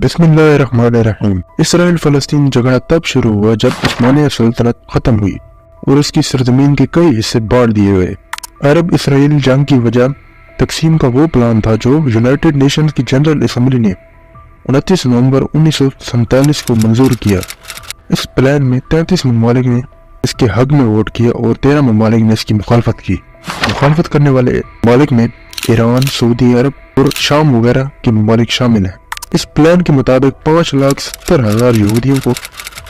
बिस्मिल्लाहिर्रहमानिर्रहीम। इसराइल फलस्तीन झगड़ा तब शुरू हुआ जब उस्मानिया सल्तनत खत्म हुई और उसकी सरजमीन के कई हिस्से बांट दिए गए। अरब इसराइल जंग की वजह तकसीम का वो प्लान था जो यूनाइटेड नेशंस की जनरल असम्बली ने 29 नवंबर 1947 को मंजूर किया। इस प्लान में 33 ममालिक ने इसके हक में वोट किया और 13 ममालिक ने इसकी मुखालफत की। मुखालफत करने वाले ममालिक में ईरान, सऊदी अरब और शाम वगैरह के ममालिक शामिल हैं। इस प्लान के मुताबिक 5,70,000 यहूदियों को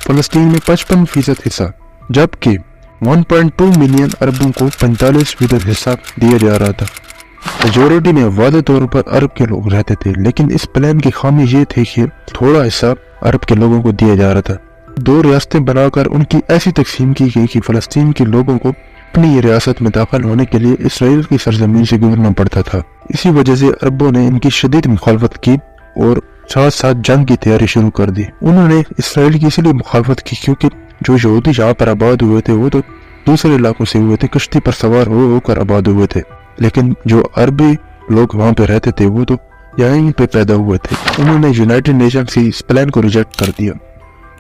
फलस्तीन में 55% हिस्सा, जबकि 1.2 मिलियन अरबों को 45% हिस्सा दिया जा रहा था। मेजोरिटी में वादे तौर पर अरब के लोग रहते थे, लेकिन इस प्लान की खामी ये थी कि थोड़ा हिस्सा अरब के लोगों को दिया जा रहा था। 2 रियासतें बनाकर उनकी ऐसी तकसीम की गई कि फलस्तीन के लोगों को अपनी रियासत में दाखिल होने के लिए इसराइल की सरजमीन से गुजरना पड़ता था। इसी वजह से अरबों ने इनकी शदीद मुखालफत की और साथ साथ जंग की तैयारी शुरू कर दी। उन्होंने इसराइल की इसलिए मुखालफत की क्योंकि जो यहूदी यहाँ पर आबाद हुए थे वो तो दूसरे इलाकों से हुए थे, कश्ती पर सवार होकर आबाद हुए थे, लेकिन जो अरबी लोग वहाँ पे रहते थे वो तो यहीं पे पैदा हुए थे। उन्होंने यूनाइटेड नेशन की इस प्लान को रिजेक्ट कर दिया।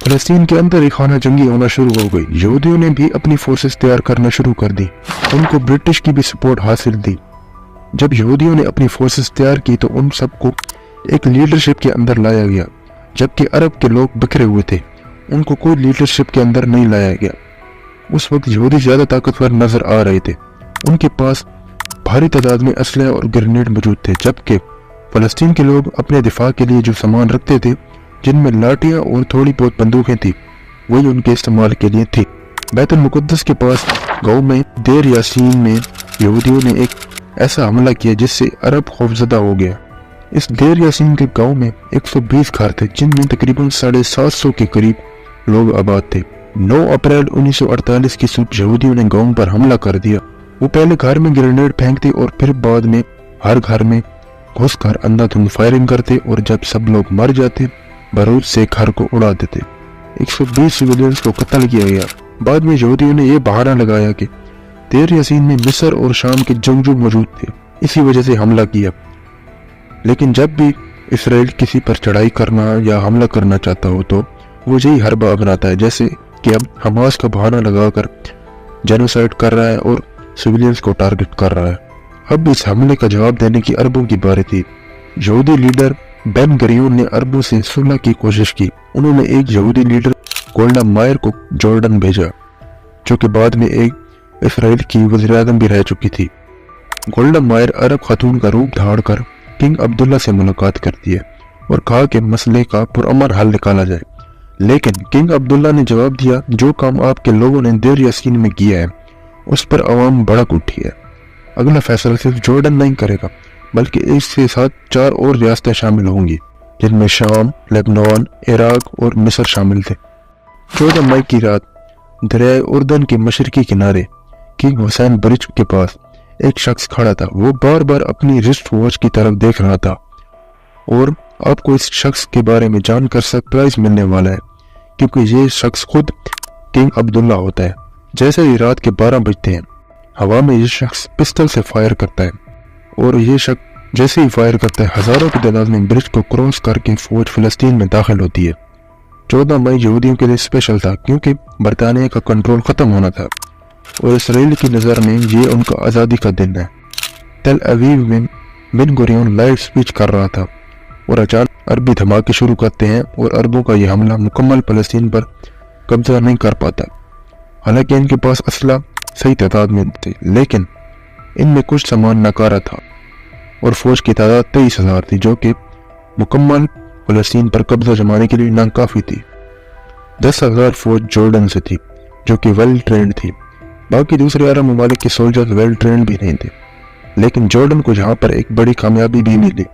फलस्तीन के अंदर एक खाना जंगी होना शुरू हो गई। यहूदियों ने भी अपनी फोर्सेस तैयार करना शुरू कर दी। उनको ब्रिटिश की भी सपोर्ट हासिल दी। जब यहूदियों ने अपनी फोर्सेस तैयार की तो उन सबको एक लीडरशिप के अंदर लाया गया, जबकि अरब के लोग बिखरे हुए थे, उनको कोई लीडरशिप के अंदर नहीं लाया गया। उस वक्त यहूदी ज्यादा ताकतवर नजर आ रहे थे। उनके पास भारी तादाद में असलहे और ग्रेनेड मौजूद थे, जबकि फलस्तीन के लोग अपने दिफा के लिए जो सामान रखते थे, जिनमें लाठियां और थोड़ी बहुत बंदूकें थी, वही उनके इस्तेमाल के लिए थी। बैतुल मुकद्दस के पास गांव में देर यासीन में यहूदियों ने एक ऐसा हमला किया जिससे अरब खौफजदा हो गया। इस देर यासीन के गांव में 120 घर थे, जिनमें तकरीबन 750 के करीब लोग आबाद थे। 9 अप्रैल 1948 की सुबह यहूदियों ने गांव पर हमला कर दिया। वो पहले घर में ग्रेनेड फेंकते और फिर बाद में हर घर में घुसकर अंधाधुंध फायरिंग करते और जब सब लोग मर जाते बारूद से घर को उड़ा देते। 120 सिविलियंस को कत्ल किया गया। बाद में यहूदियों ने यह बहाना लगाया कि देर यासीन में मिस्र और शाम के जंगजू मौजूद थे, इसी वजह से हमला किया। लेकिन जब भी इसराइल किसी पर चढ़ाई करना या हमला करना चाहता हो तो वो यही हरबा अपनाता है, जैसे कि अब हमास का बहाना लगाकर जेनोसाइड कर रहा है और सिविलियंस को टारगेट कर रहा है। अब इस हमले का जवाब देने की अरबों की बारी थी। यहूदी लीडर बेन गुरियोन ने अरबों से सुलह की कोशिश की। उन्होंने एक यहूदी लीडर गोल्डा मायर को जॉर्डन भेजा, जो कि बाद में एक इसराइल की वज़ीर-ए-आज़म भी रह चुकी थी। गोल्डा मायर अरब खातून का रूप धार कर किंग अब्दुल्ला से मुलाकात करती है और कहा कि मसले का पुरअमन हल निकाला जाए। लेकिन किंग अब्दुल्ला ने जवाब दिया, जो काम आपके लोगों ने देर यासीन में किया है उस पर अवाम भड़क उठी है। अगला फैसला सिर्फ जॉर्डन नहीं करेगा, बल्कि इसके साथ 4 और रियासतें शामिल होंगी, जिनमें शाम, लेबनान, इराक और मिस्र शामिल थे। 14 मई की रात दरियाए उर्दन के मशरकी किनारे किंग हुसैन ब्रिज के पास एक शख्स खड़ा था। वो बार बार अपनी रिस्ट वॉच की तरफ देख रहा था और आपको इस शख्स के बारे में जानकर सरप्राइज मिलने वाला है, क्योंकि ये शख्स खुद किंग अब्दुल्ला होता है। जैसे ही रात के 12 बजते हैं, हवा में ये शख्स पिस्टल से फायर करता है और ये शख्स जैसे ही फायर करता है, हजारों की तादाद में ब्रिज को क्रॉस करके फौज फिलिस्तीन में दाखिल होती है। 14 मई यहूदियों के लिए स्पेशल था, क्योंकि बरतानिया का कंट्रोल खत्म होना था और इसराइल की नज़र में ये उनका आज़ादी का दिन है। तेल अवीव में बेन गुरियोन लाइव स्पीच कर रहा था और अचानक अरबी धमाके शुरू करते हैं और अरबों का यह हमला मुकम्मल फलस्तीन पर कब्जा नहीं कर पाता। हालांकि इनके पास असला सही तादाद में थे, लेकिन इनमें कुछ सामान नाकारा था और फौज की तादाद 23,000 थी, जो कि मुकम्मल फलस्तीन पर कब्जा जमाने के लिए नाकाफी थी। 10,000 फौज जॉर्डन से थी, जो कि वेल ट्रेंड थी। बाकी दूसरे अरब ममालिक के सोल्जर वेल ट्रेंड भी नहीं थे, लेकिन जॉर्डन को यहाँ पर एक बड़ी कामयाबी भी मिली।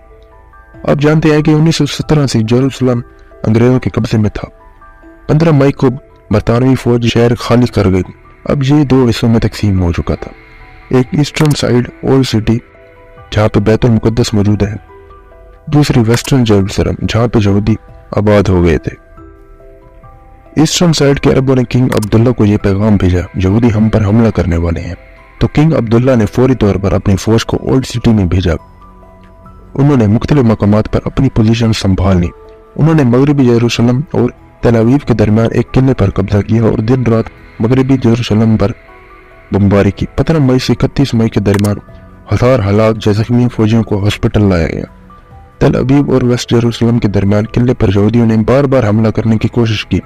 आप जानते हैं कि 1917 से जेरूसलम अंग्रेजों के कब्जे में था। 15 मई को बरतानवी फौज शहर खाली कर गई। अब ये 2 हिस्सों में तकसीम हो चुका था। एक ईस्टर्न साइड ओल्ड सिटी, जहाँ पे बैतुल मुकद्दस मौजूद है, दूसरी वेस्टर्न जेरूसलम, जहाँ पे यहूदी आबाद हो गए थे। ईस्टर्न साइड के अरबों ने किंग अब्दुल्ला को यह पैगाम भेजा, यहूदी हम पर हमला करने वाले हैं। तो किंग अब्दुल्ला ने फौरी तौर पर अपनी फौज को ओल्ड सिटी में भेजा। उन्होंने मुख्तलिफ मकामात पर अपनी पोजीशन संभाल ली انہوں نے مغربی یروشلم اور تل ابیب کے درمیان ایک قلعے پر قبضہ کیا اور دن رات مغربی یروشلم پر بمباری کی۔ 15 مئی سے 31 مئی کے درمیان ہزار ہلاک زخمی فوجیوں کو ہاسپٹل لایا گیا۔ تل ابیب اور ویسٹ یروشلم کے درمیان قلعے پر یہودیوں نے بار بار حملہ کرنے کی کوشش کی،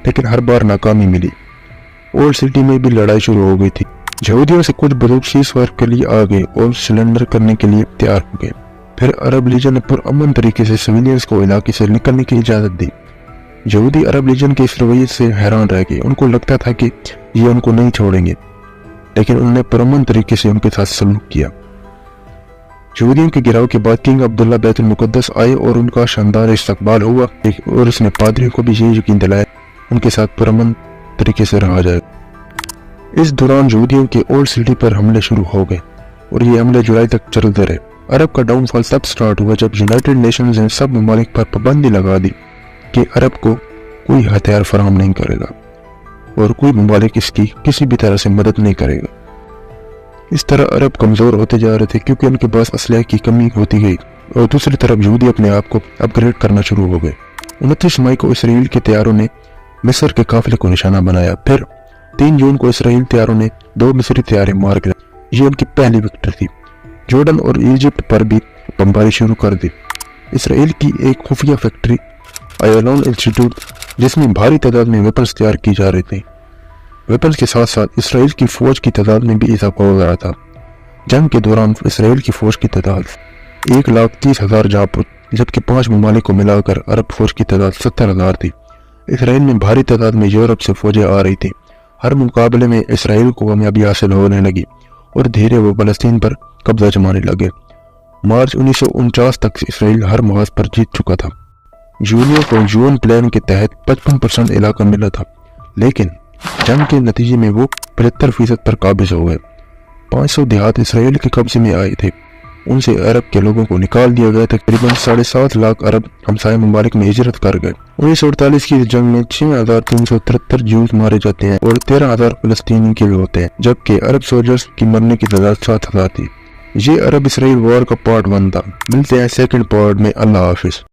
لیکن ہر بار ناکامی ملی۔ اولڈ سٹی میں بھی لڑائی شروع ہو گئی تھی۔ یہودیوں سے کچھ بزرگ سیز فائر کے لیے آ گئے اور سلنڈر کرنے کے لیے تیار ہو گئے۔ پھر عرب لیجن نے پرامن طریقے سے سویلینز کو علاقے سے نکلنے کی اجازت دی۔ یہودی عرب لیجن کے اس رویے سے حیران رہ گئے۔ ان کو لگتا تھا کہ یہ ان کو نہیں چھوڑیں گے، لیکن انہوں نے پرامن طریقے سے ان کے ساتھ سلوک کیا۔ یہودیوں کے گراؤ کے بعد کنگ عبداللہ بیت المقدس آئے اور ان کا شاندار استقبال ہوا اور اس نے پادریوں کو بھی یہ یقین دلایا ان کے ساتھ پرامن طریقے سے رہا جائے۔ اس دوران یہودیوں کے اولڈ سٹی پر حملے شروع ہو گئے اور یہ حملے جولائی تک چلتے رہے۔ عرب کا ڈاؤن فال تب سٹارٹ ہوا جب یونائٹڈ نیشنز نے سب ممالک پر پابندی لگا دی کہ عرب کو کوئی ہتھیار فراہم نہیں کرے گا اور کوئی ممالک اس کی کسی بھی طرح سے مدد نہیں کرے گا۔ اس طرح عرب کمزور ہوتے جا رہے تھے کیونکہ ان کے پاس اسلحے کی کمی ہوتی گئی، اور دوسری طرف یہودی اپنے آپ کو اپ گریڈ کرنا شروع ہو گئے۔ 29 مئی کو اسرائیل کے طیاروں نے مصر کے قافلے کو نشانہ بنایا۔ پھر 3 جون کو اسرائیل طیاروں نے 2 مصری طیارے مار گئے۔ یہ ان کی پہلی وکٹری تھی۔ جورڈن اور ایجپٹ پر بھی بمباری شروع کر دی۔ اسرائیل کی ایک خفیہ فیکٹری ایالون انسٹیٹیوٹ جس میں بھاری تعداد میں ویپنز تیار کی جا رہے تھے۔ ویپنز کے ساتھ ساتھ اسرائیل کی فوج کی تعداد میں بھی اضافہ ہو رہا تھا۔ جنگ کے دوران اسرائیل کی فوج کی تعداد 1,30,000 جا پہنچی، جبکہ 5 ممالک کو ملا کر عرب فوج کی تعداد 70,000 تھی۔ اسرائیل میں بھاری تعداد میں یورپ سے فوجیں آ رہی تھیں۔ ہر مقابلے میں اسرائیل کو کامیابی حاصل ہونے لگی اور دھیرے وہ فلسطین پر قبضہ جمانے لگے۔ مارچ 1949 تک اسرائیل ہر محاذ پر جیت چکا تھا۔ یونیو کو یون پلان کے تحت 55% علاقہ ملا تھا، لیکن جنگ کے نتیجے میں وہ 75% پر قابض ہو گئے۔ 500 دیہات اسرائیل کے قبضے میں آئے تھے، ان سے عرب کے لوگوں کو نکال دیا گیا۔ تقریباً 7.5 لاکھ عرب ہمسائے ممالک میں ہجرت کر گئے۔ 1948 کی جنگ میں 6,373 جوز مارے جاتے ہیں اور 13,000 فلسطینی کے ہوتے ہیں، جبکہ عرب سولجرز کی مرنے کی تعداد 7,000 تھی۔ یہ عرب اسرائیل وار کا پارٹ 1 تھا۔ ملتے ہیں سیکنڈ پارٹ میں۔ اللہ حافظ۔